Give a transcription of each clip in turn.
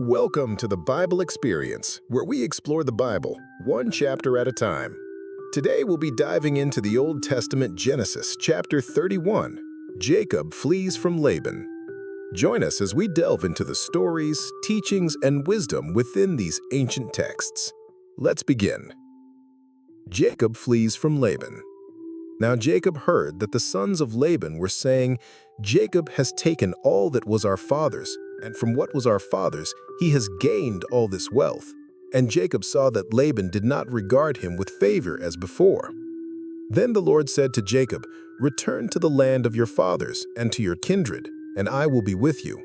Welcome to the Bible Experience, where we explore the Bible, one chapter at a time. Today we'll be diving into the Old Testament Genesis chapter 31, Jacob Flees from Laban. Join us as we delve into the stories, teachings, and wisdom within these ancient texts. Let's begin. Jacob flees from Laban. Now Jacob heard that the sons of Laban were saying, "Jacob has taken all that was our father's, and from what was our father's, he has gained all this wealth." And Jacob saw that Laban did not regard him with favor as before. Then the Lord said to Jacob, "Return to the land of your fathers and to your kindred, and I will be with you."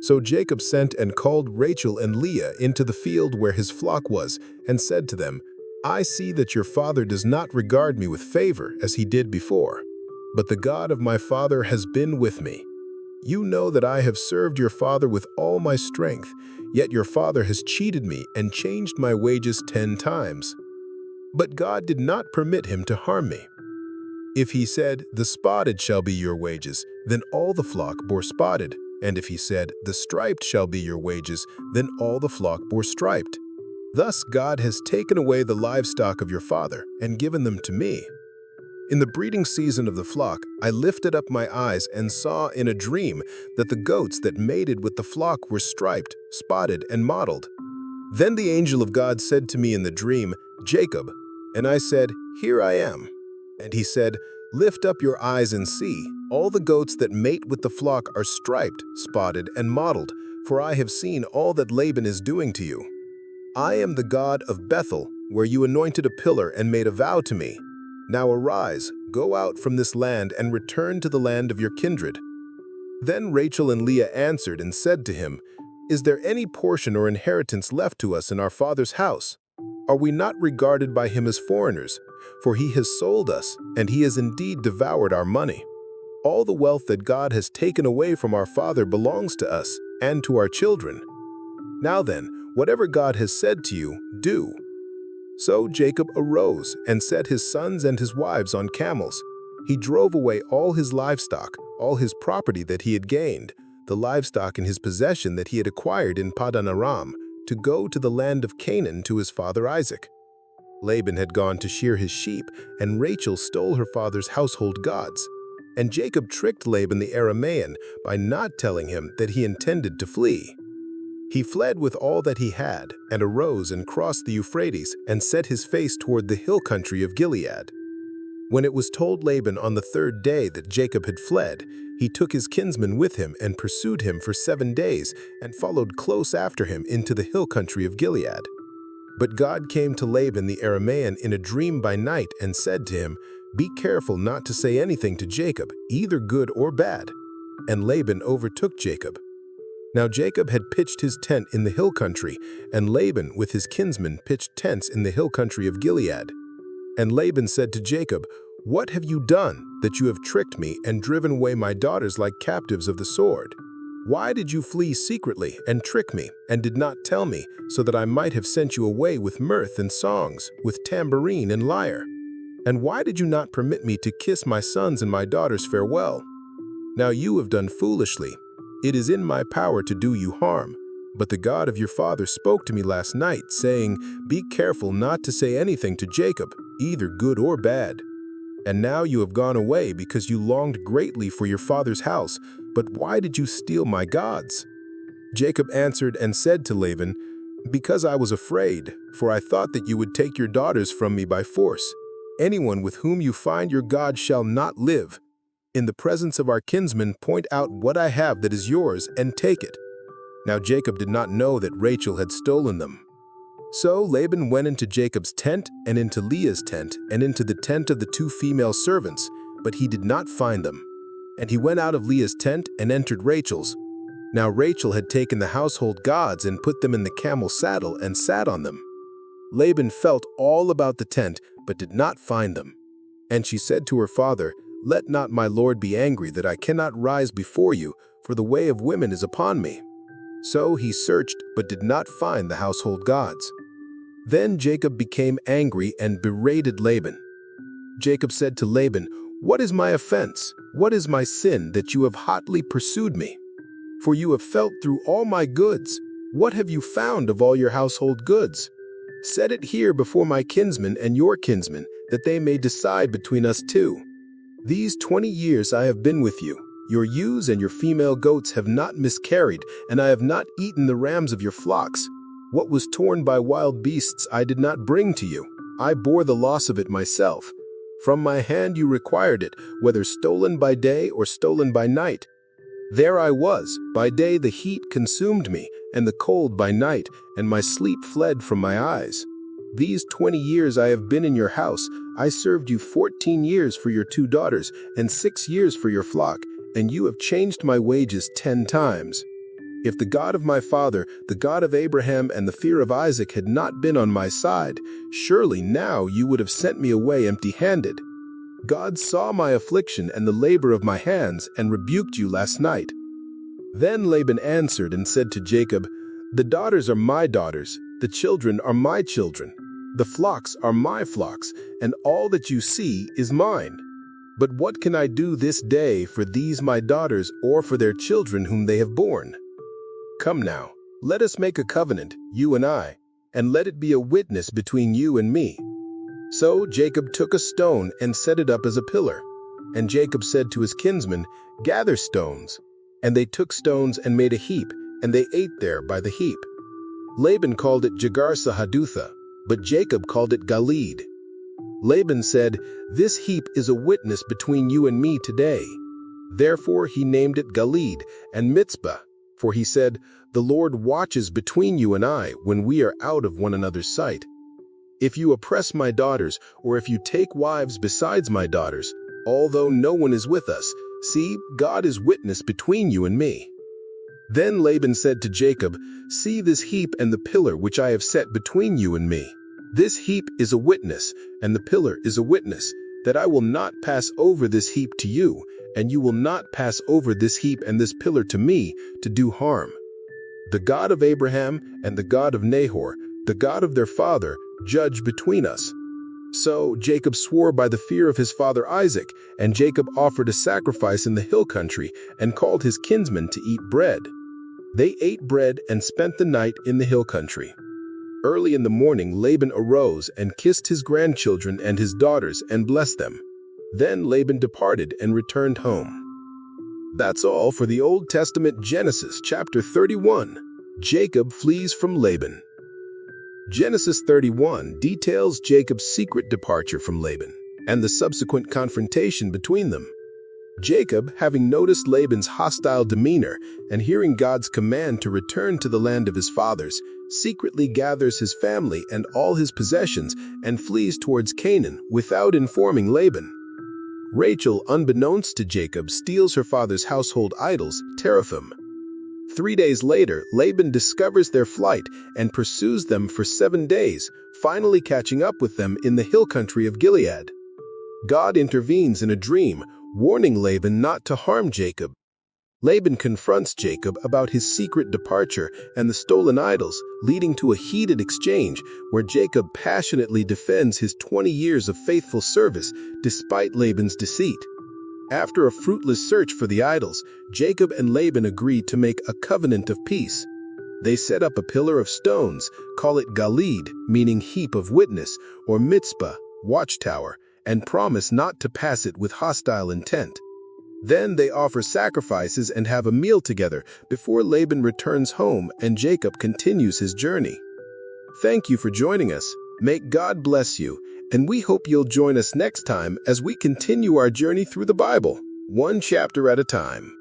So Jacob sent and called Rachel and Leah into the field where his flock was, and said to them, "I see that your father does not regard me with favor as he did before, but the God of my father has been with me. You know that I have served your father with all my strength, yet your father has cheated me and changed my wages 10 times. But God did not permit him to harm me. If he said, 'The spotted shall be your wages,' then all the flock bore spotted, and if he said, 'The striped shall be your wages,' then all the flock bore striped. Thus God has taken away the livestock of your father and given them to me. In the breeding season of the flock, I lifted up my eyes and saw in a dream that the goats that mated with the flock were striped, spotted, and mottled. Then the angel of God said to me in the dream, 'Jacob,' and I said, 'Here I am.' And he said, 'Lift up your eyes and see. All the goats that mate with the flock are striped, spotted, and mottled, for I have seen all that Laban is doing to you. I am the God of Bethel, where you anointed a pillar and made a vow to me. Now arise, go out from this land and return to the land of your kindred.' Then Rachel and Leah answered and said to him, 'Is there any portion or inheritance left to us in our father's house? Are we not regarded by him as foreigners? For he has sold us, and he has indeed devoured our money. All the wealth that God has taken away from our father belongs to us and to our children. Now then, whatever God has said to you, do.' So Jacob arose and set his sons and his wives on camels. He drove away all his livestock, all his property that he had gained, the livestock in his possession that he had acquired in Paddan Aram, to go to the land of Canaan to his father Isaac. Laban had gone to shear his sheep, and Rachel stole her father's household gods. And Jacob tricked Laban the Aramean by not telling him that he intended to flee. He fled with all that he had, and arose and crossed the Euphrates, and set his face toward the hill country of Gilead. When it was told Laban on the 3rd day that Jacob had fled, he took his kinsman with him and pursued him for 7 days, and followed close after him into the hill country of Gilead. But God came to Laban the Aramean in a dream by night and said to him, 'Be careful not to say anything to Jacob, either good or bad.' And Laban overtook Jacob. Now Jacob had pitched his tent in the hill country, and Laban with his kinsmen pitched tents in the hill country of Gilead. And Laban said to Jacob, 'What have you done, that you have tricked me and driven away my daughters like captives of the sword? Why did you flee secretly and trick me, and did not tell me, so that I might have sent you away with mirth and songs, with tambourine and lyre? And why did you not permit me to kiss my sons and my daughters farewell? Now you have done foolishly. It is in my power to do you harm. But the God of your father spoke to me last night, saying, 'Be careful not to say anything to Jacob, either good or bad.' And now you have gone away because you longed greatly for your father's house. But why did you steal my gods?" Jacob answered and said to Laban, "Because I was afraid, for I thought that you would take your daughters from me by force. Anyone with whom you find your God shall not live. In the presence of our kinsmen, point out what I have that is yours and take it." Now Jacob did not know that Rachel had stolen them. So Laban went into Jacob's tent and into Leah's tent and into the tent of the 2 female servants, but he did not find them. And he went out of Leah's tent and entered Rachel's. Now Rachel had taken the household gods and put them in the camel's saddle and sat on them. Laban felt all about the tent, but did not find them. And she said to her father, "Let not my lord be angry that I cannot rise before you, for the way of women is upon me." So he searched, but did not find the household gods. Then Jacob became angry and berated Laban. Jacob said to Laban, "What is my offense? What is my sin that you have hotly pursued me? For you have felt through all my goods. What have you found of all your household goods? Set it here before my kinsmen and your kinsmen, that they may decide between us two. These 20 years I have been with you. Your ewes and your female goats have not miscarried, and I have not eaten the rams of your flocks. What was torn by wild beasts I did not bring to you. I bore the loss of it myself. From my hand you required it, whether stolen by day or stolen by night. There I was. By day the heat consumed me, and the cold by night, and my sleep fled from my eyes. These 20 years I have been in your house. I served you 14 years for your 2 daughters, and 6 years for your flock, and you have changed my wages 10 times. If the God of my father, the God of Abraham, and the fear of Isaac had not been on my side, surely now you would have sent me away empty-handed. God saw my affliction and the labor of my hands, and rebuked you last night." Then Laban answered and said to Jacob, "The daughters are my daughters, the children are my children, the flocks are my flocks, and all that you see is mine. But what can I do this day for these my daughters or for their children whom they have borne? Come now, let us make a covenant, you and I, and let it be a witness between you and me." So Jacob took a stone and set it up as a pillar. And Jacob said to his kinsmen, "Gather stones." And they took stones and made a heap, and they ate there by the heap. Laban called it Jegar-sahadutha, but Jacob called it Galeed. Laban said, "This heap is a witness between you and me today." Therefore he named it Galeed and Mizpah, for he said, "The Lord watches between you and I when we are out of one another's sight. If you oppress my daughters, or if you take wives besides my daughters, although no one is with us, see, God is witness between you and me." Then Laban said to Jacob, "See this heap and the pillar which I have set between you and me. This heap is a witness, and the pillar is a witness, that I will not pass over this heap to you, and you will not pass over this heap and this pillar to me to do harm. The God of Abraham and the God of Nahor, the God of their father, judge between us." So Jacob swore by the fear of his father Isaac, and Jacob offered a sacrifice in the hill country and called his kinsmen to eat bread. They ate bread and spent the night in the hill country. Early in the morning Laban arose and kissed his grandchildren and his daughters and blessed them. Then Laban departed and returned home. That's all for the Old Testament Genesis chapter 31. Jacob flees from Laban. Genesis 31 details Jacob's secret departure from Laban and the subsequent confrontation between them. Jacob, having noticed Laban's hostile demeanor and hearing God's command to return to the land of his fathers, secretly gathers his family and all his possessions and flees towards Canaan without informing Laban. Rachel, unbeknownst to Jacob, steals her father's household idols, teraphim. 3 days later, Laban discovers their flight and pursues them for 7 days, finally catching up with them in the hill country of Gilead. God intervenes in a dream, warning Laban not to harm Jacob. Laban confronts Jacob about his secret departure and the stolen idols, leading to a heated exchange where Jacob passionately defends his 20 years of faithful service despite Laban's deceit. After a fruitless search for the idols, Jacob and Laban agreed to make a covenant of peace. They set up a pillar of stones, call it Galeed, meaning heap of witness, or Mizpah, watchtower, and promise not to pass it with hostile intent. Then they offer sacrifices and have a meal together before Laban returns home and Jacob continues his journey. Thank you for joining us. May God bless you, and we hope you'll join us next time as we continue our journey through the Bible, one chapter at a time.